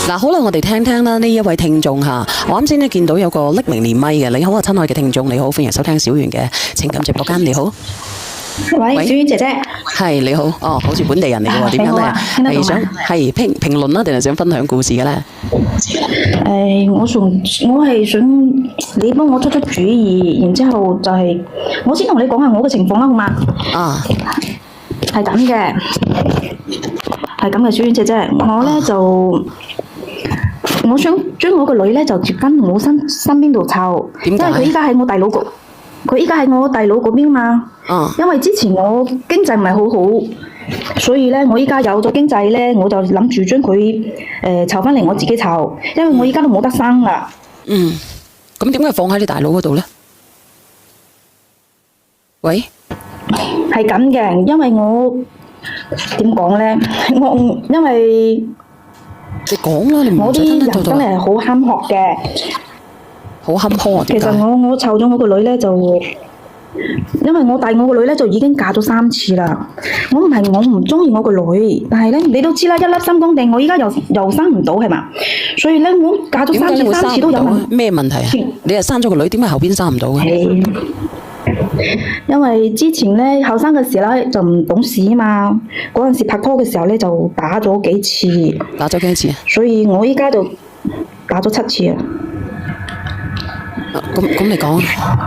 嗱，好啦，我哋聽聽啦，呢一位聽眾吓，我啱先咧見到有個匿名連咪嘅，你好啊，親愛嘅聽眾，你好，歡迎收聽小圓嘅情感直播間，你好。喂，小圓姐姐，係你好，哦，好似本地人嚟嘅喎，點樣咧？係想係評論啦，定係想分享故事嘅咧？我係想你幫我出主意，然之後就係我先同你講下我嘅情況啦，好嘛？啊，係咁嘅，小圓姐姐，我咧就我想將我個女咧就接翻我身邊度湊，因為佢依家喺我大佬嗰邊嘛。因為之前我經濟唔係好好，所以咧我依家有咗經濟咧，我就諗住將佢湊翻嚟我自己湊，因為我依家都冇得生啦。咁點解放喺你大佬嗰度咧？喂，係咁嘅，因為我點講咧？因為你講啦，你唔我啲人真係好坎坷嘅，好坎坷啊！其實我湊咗我個女咧就。因為我個女咧就已經嫁咗3次啦，我唔中意我個女，但係咧你都知啦，一粒心肝定我依家又生唔到係嘛，所以咧我嫁咗3次都有問題。咩問題啊？你係生咗個女，點解後邊生唔到嘅？因為之前咧後生嘅時候咧就唔懂事啊嘛，嗰陣時拍拖嘅時候咧就打咗幾次。打咗幾次啊？所以我依家就打咗7次啊。咁你講，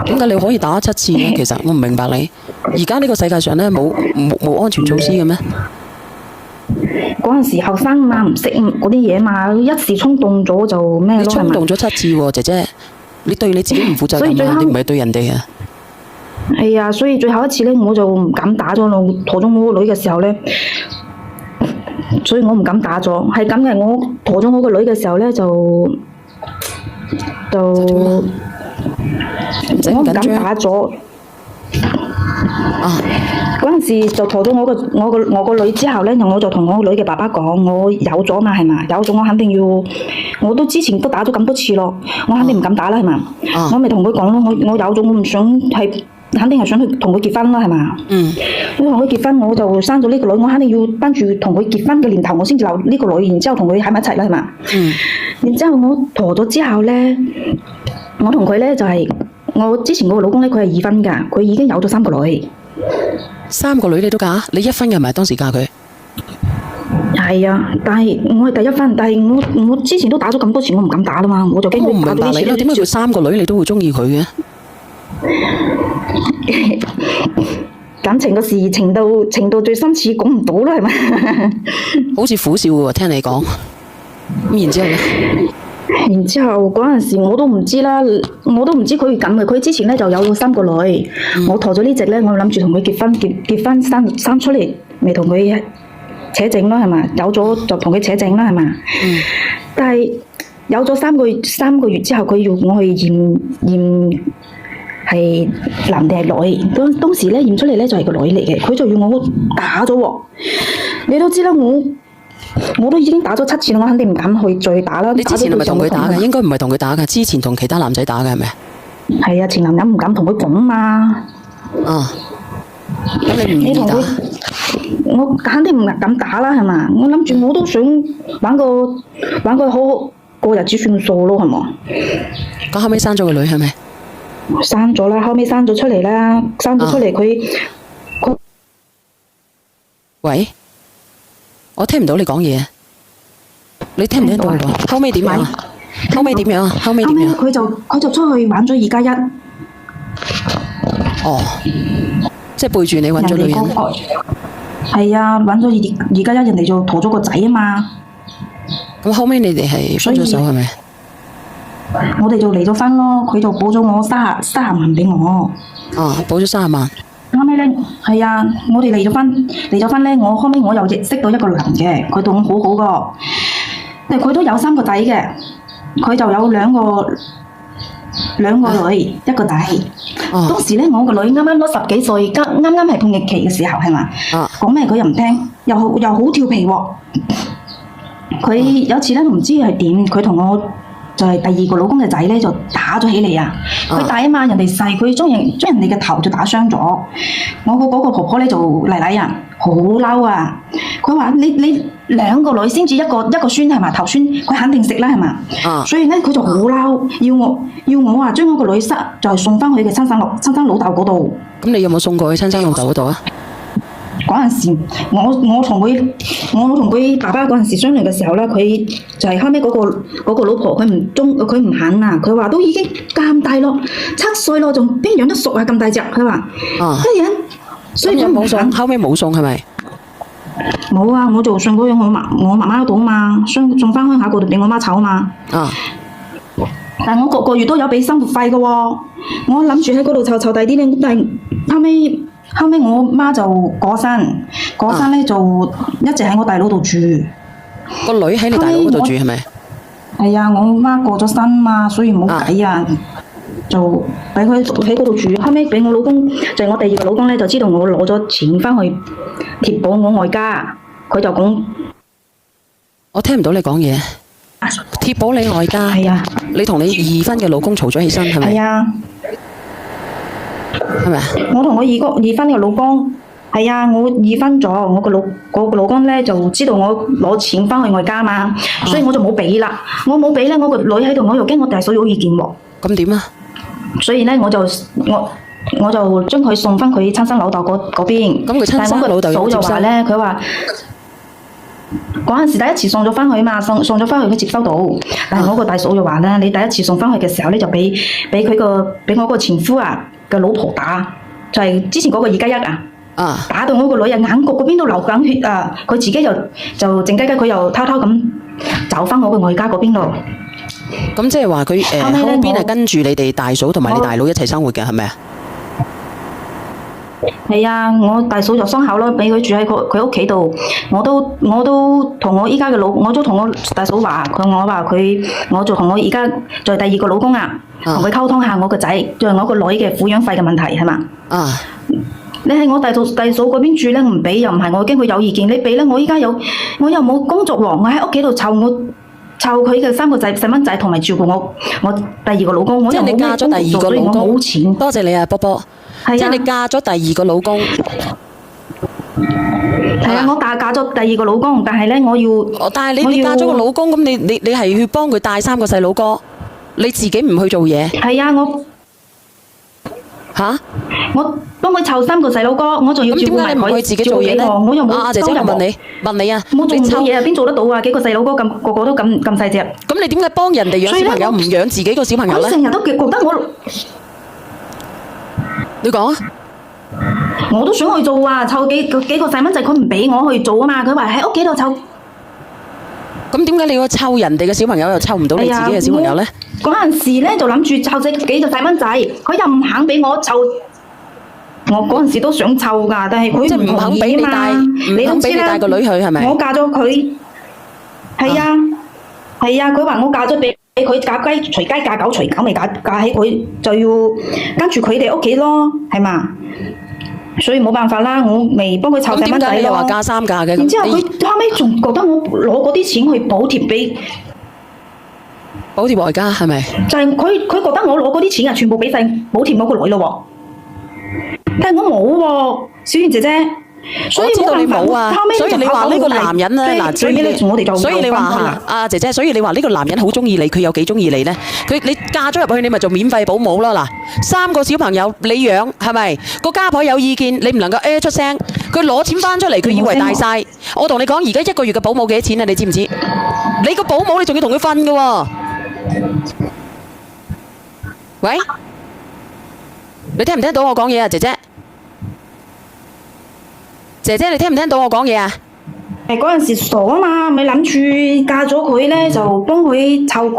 點解你可以打7次咧？其實我唔明白你。而家呢個世界上咧冇安全措施嘅咩？嗰陣時後生嘛，唔識嗰啲嘢嘛，一時衝動咗就咩咯。你衝動咗7次喎，姐姐，你對你自己唔負責任啊！你唔係對人哋啊。係啊，所以最後一次咧，我就唔敢打咗咯。陀咗我個女嘅時候咧，所以我唔敢打咗。係咁嘅，我陀咗我個女嘅時候咧就。我唔敢打咗。嗰陣時就陀咗我個女之後咧，我就同我個女嘅爸爸講，我有咗嘛係嘛，有咗我肯定要，我都之前都打咗咁多次咯，我肯定唔敢打啦係嘛。我咪同佢講咯，我有咗，我唔想係，肯定係想去同佢結婚啦係嘛。我同佢結婚，我就生咗呢個女，我肯定要跟住同佢結婚嘅年頭，我先至留呢個女，然之後同佢喺埋一齊啦係嘛。然之後我陀咗之後咧，我同佢咧就係、我之前嗰個老公咧，佢係2婚㗎，佢已經有咗3個女。3個女你都嫁？你1婚嘅係咪當時嫁佢？係啊，但係我係第1婚，但係我之前都打咗咁多次，我唔敢打啦嘛，我就驚佢打到呢次。我唔明白你咯，點解佢3個女你都會中意佢嘅？感情嘅事情到最深處講唔到啦，係咪？好似苦笑喎，聽你講。咁然之後咧？然之後嗰陣時我都唔知啦，我都唔知佢會咁嘅。佢之前咧就有咗3個女，我陀咗呢隻咧，我諗住同佢結婚生出嚟，咪同佢扯證咯，係嘛？有咗就同佢扯證啦，係嘛？但係有咗3個月之後，佢要我去驗係男定係女，當時咧驗出嚟咧就係個女嚟嘅，佢就要我打咗喎。你都知啦，我都已經打咗7次啦，我肯定唔敢去再打啦。你之前係咪同佢打嘅？應該唔係同佢打嘅，之前同其他男仔打嘅係咪？係啊，前男人唔敢同佢講嘛。咁你唔願意打？我肯定唔敢打啦，係嘛？我諗住我都想玩個好過日子算數咯，係嘛？咁後尾生咗個女係咪？生咗啦，後尾生咗出嚟啦，生咗出嚟佢。喂？我聽唔到你講嘢，你聽唔聽到？後尾點樣？後尾點樣？後尾佢就出去玩咗2+1。即係背住你揾咗女人。係啊，揾咗2+1，人哋就陀咗個仔啊嘛。咁後尾你哋係分咗手係咪？我哋就離咗婚咯，佢就補咗我30萬俾我。補咗30萬。後尾咧，係啊，我哋離咗婚咧，我後尾我又識到一個男嘅，佢對我好好個，但係佢都有3個仔嘅，佢就有兩個女，一個仔。當時咧，我個女啱啱都10幾歲，啱啱係叛逆期嘅時候，係嘛？講咩佢又唔聽，又好調皮喎。佢有次咧，唔知係點，佢同我就係第2個老公嘅仔咧，就打咗起嚟啊！佢大啊嘛，人哋細，佢將人哋嘅頭就打傷咗。我嗰個婆婆咧就嚟啊，好嬲啊！佢話你兩個女先至一個孫係嘛？頭孫佢肯定食啦係嘛？啊所以咧佢就好嬲，要我話將我個女就係送翻去佢嘅親生老豆嗰度。咁你有冇送過去親生老豆嗰度啊？嗰陣時，我同佢爸爸嗰陣時商量嘅時候咧，佢就係後尾嗰個老婆，佢唔肯啊！佢話都已經咁大咯，7歲咯，仲邊養得熟啊？咁大隻，佢話乜嘢？所以佢唔肯。後尾冇送係咪？冇啊！我就送過去我媽媽嗰度啊嘛，送翻鄉下嗰度俾我媽湊啊嘛。但係我個月都有俾生活費嘅喎，我諗住喺嗰度湊大啲咧，但係後尾我媽就過身咧就一直喺我大佬度住。個女喺你大佬嗰度住係咪？係啊，我媽過咗身嘛，所以冇計啊，就俾佢喺嗰度住。後尾俾我老公，就係我第二個老公咧，就知道我攞咗錢翻去貼補我外家，佢就講：我聽唔到你講嘢。貼補你外家？係啊。你同你二婚嘅老公嘈咗起身係咪？係啊。係咪啊？我同我二婚嘅老公係啊，我二婚咗，我個老公咧就知道我攞錢翻去外家嘛，所以我就冇俾啦。我冇俾咧，我個女喺度，我又驚我大嫂有意見喎。咁點啊？所以咧，我就將佢送翻佢親生老豆嗰邊。咁佢親生老豆有接收咧？佢話嗰陣時第一次送咗翻去嘛，送咗翻去佢接收到。但係我個大嫂就話咧，你第一次送翻去嘅時候咧，就俾我個前夫啊嘅老婆打，就係之前嗰個2+1啊，打到我個女啊眼角嗰邊都流緊血啊！佢自己就靜雞雞，佢又偷偷咁走翻我個外家嗰邊咯。咁即係話佢後邊係跟住你哋大嫂同埋你大佬一齊生活嘅係咪啊？係啊，我大嫂就傷口咯，俾佢住喺佢屋企度。我都同我依家嘅我都同我大嫂話，我就同我而家就第二個老公啊，同佢溝通下我個仔，就係我個女嘅撫養費嘅問題係嘛？你喺我大嫂嗰邊住咧，唔俾又唔係，我驚佢有意見。你俾咧，我又冇工作喎，我喺屋企度湊佢嘅3個細蚊仔，同埋照顧我第二個老公。即係你嫁咗第二個老公，冇錢。多謝你啊，波波。即係你嫁咗第二個老公。係啊，我嫁咗第二個老公，但係咧我要。但係你嫁咗個老公，咁你係去幫佢帶3個細佬哥，你自己唔去做嘢。係啊，我幫佢湊3個細佬哥，我仲要照顧埋佢。咁點解你唔去自己做嘢咧？我又冇。姐姐，我問你啊，我做唔到嘢啊，邊做得到啊？幾個細佬哥個個都咁細隻。咁你點解幫人哋養小朋友，唔養自己個小朋友咧？我成日都覺得我。你講啊！我都想去做啊，湊幾個細蚊仔，佢唔俾我去做啊嘛，佢話喺屋企度湊。咁點解你要湊人哋嘅小朋友，又湊唔到你自己嘅小朋友咧？嗰陣時咧就諗住湊幾個細蚊仔，佢又唔肯俾我湊。我嗰陣時都想湊噶，但係佢唔肯俾你帶，唔肯俾你帶個女去係咪？我嫁咗佢，係啊，佢話我嫁咗俾佢嫁雞隨雞嫁狗隨狗，咪嫁起佢就要跟住佢哋屋企咯，係嘛？所以冇辦法啦，我未幫佢湊細蚊仔咯。咁點解你又話嫁3嫁嘅？然之後佢後尾仲覺得我攞嗰啲錢去補貼外家係咪？就係佢覺得我攞嗰啲錢啊，全部俾晒補貼我個女咯喎。但係我冇喎，小燕姐姐。我知道你冇啊，所以你話呢個男人咧，嗱，所以你話阿姐姐，所以你話呢個男人好中意你，佢有幾中意你咧？你嫁咗入去，你咪做免費保姆咯。嗱，3個小朋友你養係咪？個家婆有意見，你唔能夠出聲。佢攞錢翻出嚟，佢以為大晒。我同你講，而家1個月嘅保姆幾多錢啊？你知唔知？你個保姆你仲要同佢瞓㗎喎。喂，你聽唔聽到我講嘢啊，姐姐？姐姐，你聽唔聽到我講嘢啊？嗰陣時傻啊嘛，咪諗住嫁咗佢咧，就幫佢湊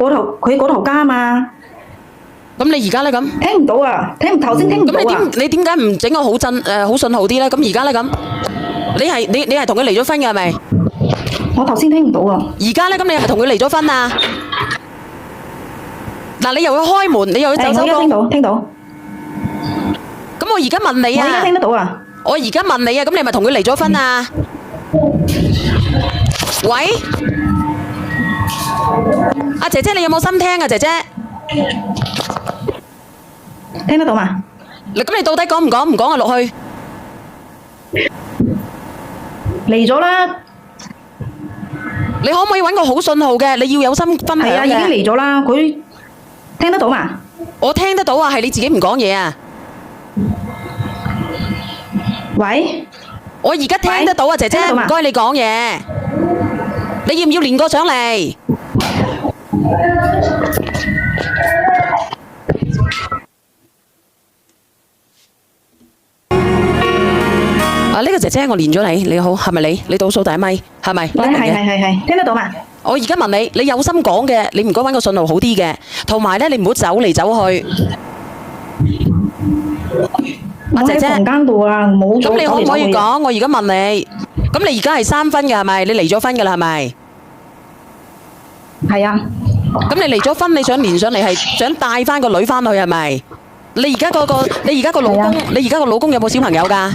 佢嗰頭家嘛。咁你而家咧咁？聽唔到啊，頭先聽唔到啊。咁你點解唔整個好信號啲咧？咁而家咧咁，你係同佢離咗婚嘅係咪？我頭先聽唔到啊。而家咧咁，你係同佢離咗婚啊？嗱，你又要開門，你又要走收工。聽到。咁我而家問你啊。我而家聽得到啊。我而家問你啊，咁你咪同佢離咗婚啊？喂，阿姐姐，你有冇心聽啊？姐姐，聽得到嘛？咁你到底講唔講？唔講啊，落去。離咗啦。你可唔可以搵個好信號嘅？你要有心分享嘅。係啊，已經嚟咗啦，佢聽得到嘛？我聽得到啊，係你自己唔講嘢啊。喂，我而家聽得到啊，姐姐，唔該你講嘢。你要唔要連個上嚟？啊，呢個姐姐我連咗你，你好，係咪你？你倒數第一咪，係咪？係，聽得到嘛？我而家問你，你有心講嘅，你唔該搵個信號好啲嘅，同埋咧，你唔好走嚟走去。我喺房間度啊，冇咁你可唔可以講？我而家問你，咁你而家係3分嘅係咪？你離咗婚嘅啦係咪？係啊。咁你離咗婚，你想連上嚟係想帶翻個女翻去係咪？你而家個老公有冇小朋友㗎？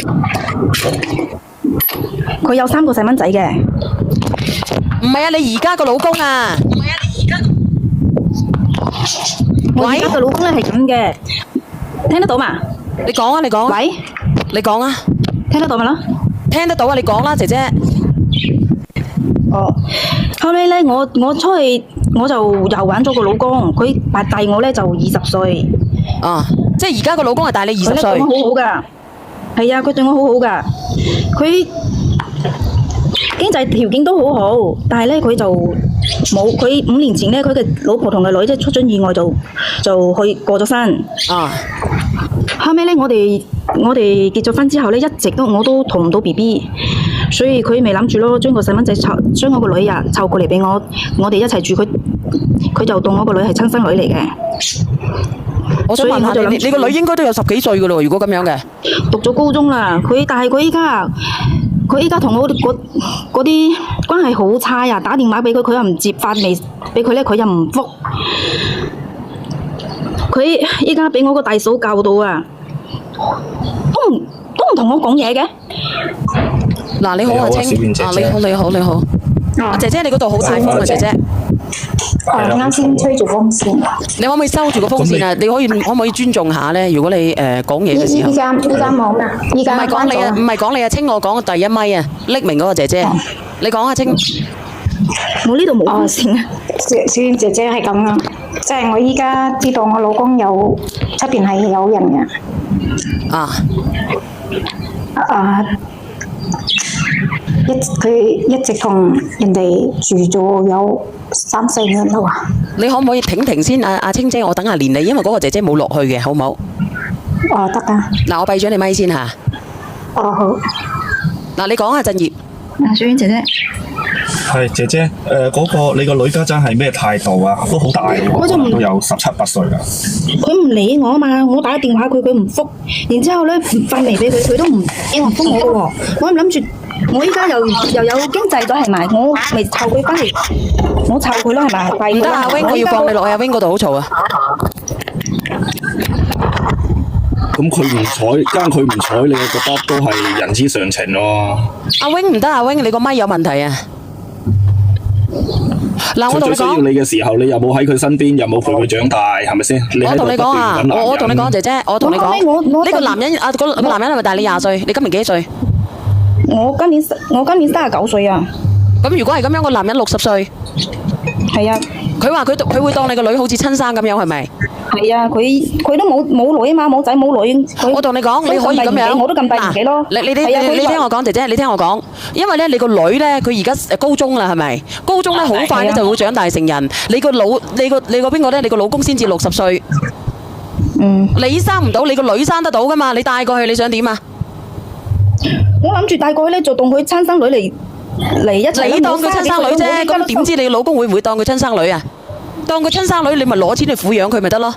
佢有3個細蚊仔嘅。唔係啊，你而家個老公啊。我而家個老公咧係咁嘅，聽得到嘛？你講啊，你講。喂，你講啊。聽得到咪咯？聽得到啊，你講啦，姐姐。哦，後尾咧，我出去我就又揾咗個老公，佢大我咧就20歲。啊，即係而家個老公係大你20歲。佢對我好好噶，係啊，佢對我好好噶，佢經濟條件都好好，但係咧佢就冇，佢5年前咧佢嘅老婆同個女即係出咗意外就去過咗身。啊，後尾咧我哋結咗婚之後咧，一直都我都同唔到 BB。所以佢咪諗住咯，將個細蚊仔將我個女啊湊過嚟俾我哋一齊住，佢就當我個女係親生女嚟嘅。我想問下你個女應該都有10幾歲噶咯？如果咁樣嘅，讀咗高中啦，但係佢依家同我嗰啲關係好差呀，打電話俾佢，佢又唔接，發微俾佢咧，佢又唔覆。佢依家俾我個大嫂教到啊，都唔同我講嘢嘅。嗱，你好啊，青，你好，姐姐你嗰度好大風啊，姐姐。啱先吹住風扇。你可唔可以收住個風扇啊？你可唔可以尊重下咧？如果你講嘢嘅時候。依家冇啦，依家關咗。唔係講你啊，青，我講第一咪啊，匿名嗰個姐姐。你講下青。我呢度冇風扇啊。小燕姐姐係咁啊，即係我依家知道我老公有出邊係有人嘅。佢一直同人哋住咗有3、4年啦喎。你可唔可以停先？阿青姐，我等下連你，因為嗰個姐姐冇落去嘅，好唔好？哦，得㗎。嗱，我閉咗你咪先嚇。哦，好。嗱，你講下振業。小燕姐姐。係姐姐，嗰個你個女家陣係咩態度啊？都好大喎，都有17、18歲啦。佢唔理我啊嘛，我打電話佢唔覆，然之後咧發微俾佢，佢都唔覆我嘅喎。我諗住我依家又有經濟咗係咪？我咪湊佢翻嚟，我湊佢咯係咪？唔得，阿 wing， 我要放你落去阿 wing 嗰度好嘈啊！咁佢唔睬，佢唔睬你，我覺得都係人之常情咯。阿 wing 唔得，阿 wing 你個咪有問題啊！嗱，我同你講，佢最需要你嘅時候，你又冇喺佢身邊，又冇陪佢長大，係咪先？我同你講啊，我同你講，姐姐，我同你講，呢個男人個男人係咪大你20歲？你今年幾多歲？我今年39歲啊。咁如果係咁樣，個男人60歲。係啊。佢話佢會當你個女好似親生咁樣，係咪？係啊，佢都冇女啊嘛，冇仔冇女。我同你講，你可以咁樣。我都咁大年紀咯。你聽我講，姐姐，你聽我講，因為咧你個女咧，佢而家高中啦，係咪？高中咧好快咧就會長大成人。你個邊個咧？你個老公先至60歲。你生唔到，你個女生得到噶嘛？你帶過去，你想點啊？我諗住帶過去咧，就當佢親生女嚟一齊。你當佢親生女啫，咁點知你老公會唔會當佢親生女啊？當佢親生女，你咪攞錢去撫養佢咪得咯？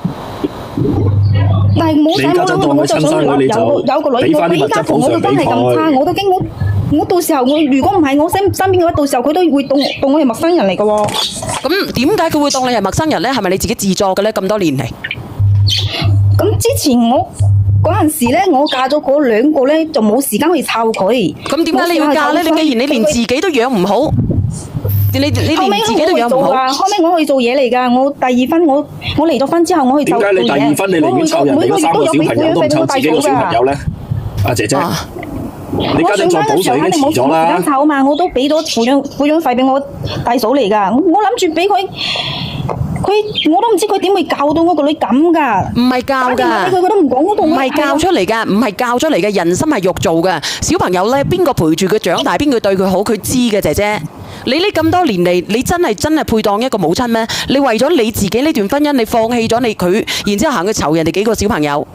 但係冇仔冇女，我就想有個女。佢依家同我嘅關係咁差，我都驚我到時候如果唔係我身邊嘅話，到時候佢都會當我係陌生人嚟嘅喎。咁點解佢會當你係陌生人咧？係咪你自己自作嘅咧？咁多年嚟。咁之前我嗰陣時咧，我嫁咗嗰2個咧，就冇時間去湊佢。咁點解你要嫁咧？你既然你連自己都養唔好。你連自己都養唔好。後尾我去做嘢嚟㗎，我第2婚我離咗婚之後我去做嘢。點解你第2婚你寧願湊人哋嗰3個小朋友都唔湊自己個小朋友咧？阿姐姐，你家陣再補水已經遲咗啦。我湊啊嘛，我都俾咗撫養費俾我大嫂嚟㗎，我諗住俾佢，我都唔知佢點會教到我個女咁㗎。唔係教㗎，佢都唔講，我同唔係教出嚟㗎，唔係教出嚟嘅，人心係肉做嘅。小朋友咧，邊個陪住佢長大，邊個對佢好，佢知嘅，姐姐。你呢咁多年嚟，你真係配當一個母親咩？你為咗你自己呢段婚姻，你放棄咗佢，然之後行去湊人哋幾個小朋友，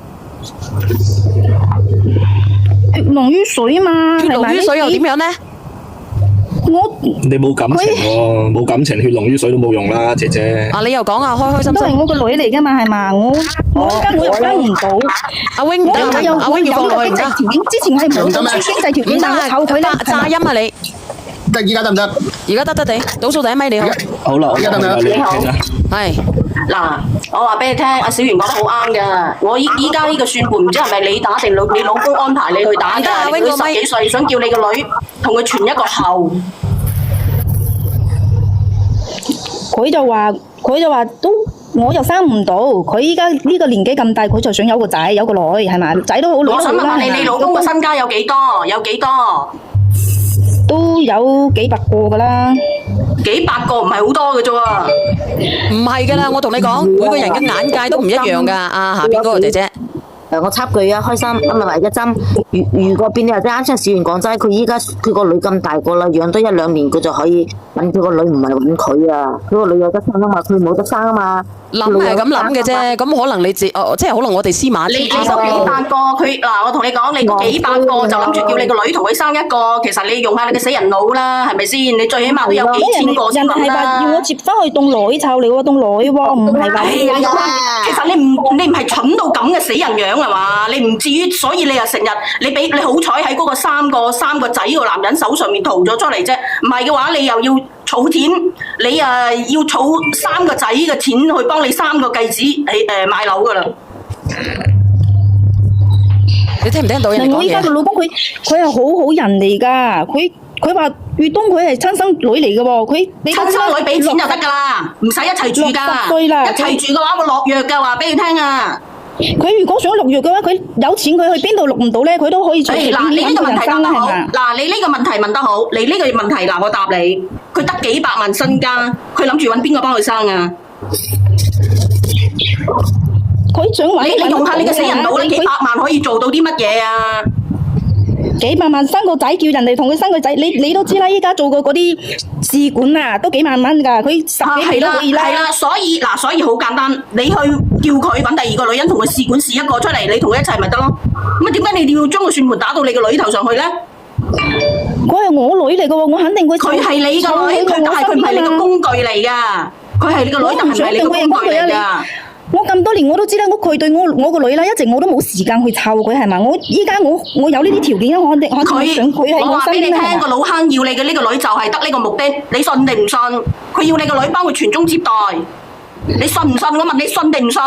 血濃於水嘛。血濃於水又點樣呢？你冇感情喎，冇感情，血濃於水都冇用啦，姐姐。你又講啊，開開心心。都係我個女嚟㗎嘛，係嘛？我而家我又幫唔到。阿 wing 阿 wing 要放落去唔得。之前係冇經濟條件，但係湊佢咧。炸音啊你！得而家得唔得？而家得地，倒數第一咪你好。好啦，而家得唔得？你好。係。嗱，我話俾你聽，阿小圓講得好啱㗎。我依家呢個算盤唔知係咪你打定你老公安排你去打㗎？你女10幾歲，想叫你個女同佢傳一個後。佢就話都，我又生唔到。佢依家呢個年紀咁大，佢就想有個仔有個女，係咪？仔都好女都好啦。我想問下你老公個身家有幾多？有幾多？都有幾百個㗎啦。幾百個唔係好多嘅啫喎。唔係㗎啦，我同你講，每個人嘅眼界都唔一樣㗎。下邊嗰個姐姐。我插句啊，開心唔係一針。如果變你或者啱先小圓講齋，佢依家佢個女咁大個啦，養多1-2年佢就可以揾佢個女，唔係揾佢啊。佢個女有得生啊嘛，佢冇得生啊嘛。諗係咁諗嘅啫，咁可能你即係可能我哋司馬你個幾百個佢嗱，我同你講，你幾百個就諗住叫你個女同佢生一個，其實你用下你嘅死人腦啦，係咪先？你最起碼都有幾千個先得啦。人係話要我接翻去當女湊嚟喎，當女喎，唔係話。其實你唔係蠢到咁嘅死人樣係嘛？你唔至於，所以你又成日你好彩喺嗰個三個仔個男人手上面逃咗出嚟啫。唔係嘅話，你又要儲錢，你要儲3個仔嘅錢去幫你3個繼子買樓噶啦。你聽唔聽到人哋講嘢？我依家個老公佢係好好人嚟㗎，佢話月東佢係親生女嚟嘅喎，親生女俾錢就得㗎啦，唔使一齊住㗎。一齊住嘅話會落藥㗎，話俾你聽啊！佢如果想落藥嘅話，佢有錢佢去邊度落唔到咧？佢都可以隨便嗱，你呢個問題答得好。係嗱，你呢個問題問得好。你呢個問題嗱，我答你。佢得幾百萬身家，佢諗住揾邊個幫佢生啊？佢想揾你用下你嘅死人腦，你幾百萬可以做到啲乜嘢啊？幾百萬生個仔，叫人哋同佢生個仔，你都知啦。依家做過嗰啲試管啊，都幾萬蚊㗎，佢10幾皮都可以啦。係啦，所以好簡單，你去叫佢揾第2個女人同佢試管試一個出嚟，你同佢一齊咪得咯。咁啊，點解你要將個算盤打到你個女頭上去咧？佢係我女嚟㗎喎，我肯定會。佢係你個女，但係佢唔係你個工具嚟㗎。佢係你個女，但係唔係你個工具嚟㗎。我咁多年我都知啦，佢對我個女啦，一直我都冇時間去湊佢係嘛？依家我有呢啲條件，我想佢喺我身邊。我話俾你聽，個老坑要你嘅呢個女就係得呢個目的，你信定唔信？佢要你個女幫佢傳宗接代，你信唔信？我問你信定唔信？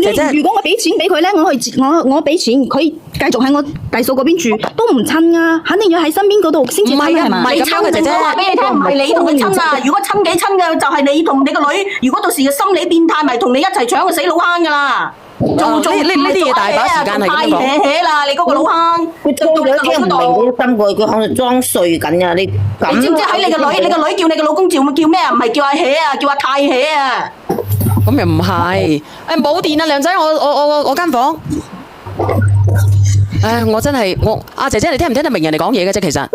姐姐，如果我俾錢俾佢咧，我俾錢佢繼續喺我大嫂嗰邊住，都唔親啊！肯定要喺身邊嗰度先至親係嘛？你親嘅姐姐，我話俾你聽，唔係你同佢親啊！如果親幾親嘅，就係你同你個女。如果到時嘅心理變態，咪同你一齊搶個死老坑噶啦！做呢啲嘢大把時間係咁講。太啦！你嗰個老坑，佢裝咗聽唔明你都心過，佢可能裝睡緊啊！你知唔知喺你個女叫你個老公叫咩啊？唔係叫阿喜啊，叫阿太喜啊！咁又唔係，冇電啊，亮仔，我間房，我真係姐姐，你聽唔聽得明人哋講嘢嘅啫？其實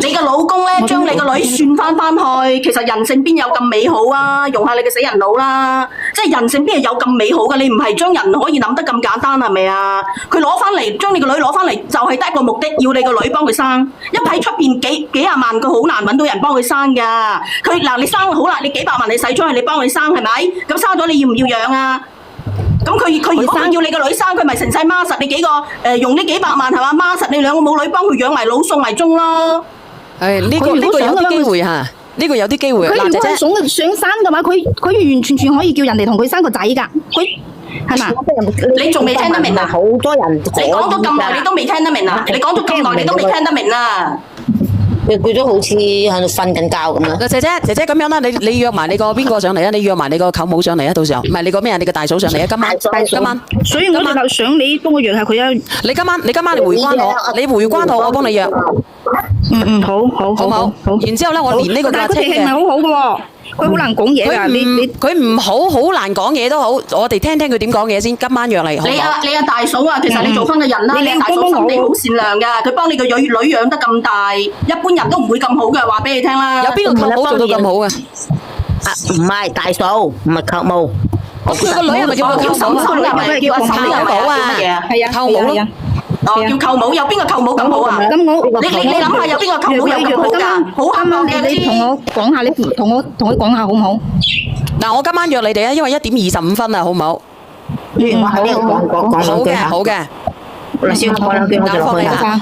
你個老公咧，將你個女算翻去，其實人性邊有咁美好啊？用下你嘅死人腦啦，即係人性邊係有咁美好嘅？你唔係將人可以諗得咁簡單係咪啊？佢攞翻嚟，將你個女攞翻嚟，就係得一個目的，要你個女幫佢生。一喺出邊幾廿萬，佢好難揾到人幫佢生噶。佢嗱，你生好啦，你幾百萬你使出去，你幫佢生係咪？咁生咗你要唔要養啊？咁佢如果要你個女生，佢咪成世孖實你幾個用呢幾百萬係嘛？孖實你2個母女幫佢養埋老送埋終咯。呢個有啲機會嚇，呢個有啲機會。佢如果係想生嘅話，佢完完全全可以叫人哋同佢生個仔㗎。佢係嘛？你仲未聽得明啊？好多人你講咗咁耐，你都未聽得明啊？你講咗咁耐，你都未聽得明啊？佢都好似喺度瞓緊覺咁樣。姐姐咁樣啦，你約埋你個邊個上嚟啊？你約埋你個舅母上嚟啊？到時候唔係你個咩啊？你個大嫂上嚟啊？今晚。所以我就想你幫我約下佢啊。你今晚你回關我，你回關我幫你約。好。然之後咧，我連呢個架車嘅。但係佢脾氣唔係好好嘅喎，佢好難講嘢㗎。佢唔好難講嘢都好，我哋聽佢點講嘢先。今晚約嚟。你阿大嫂啊，其實你做翻個人啦，你大嫂心地好善良㗎，佢幫你個女養得咁大，一般人都唔會咁好嘅，話俾你聽啦。有邊個舅母做到咁好嘅？唔係大嫂，唔係舅母。佢個女係咪叫佢舅母啊？叫阿嬸啊？係啊，舅母咯。叫舅母，有邊個舅母咁好啊？咁你諗下有邊個舅母有咁好㗎？好啱啊！你同我講下，你同佢講下好唔好？嗱，我今晚約你哋啊，因為1:25啊，好唔好？我喺呢度講好嘅。嗱，先講兩句我就落去啦。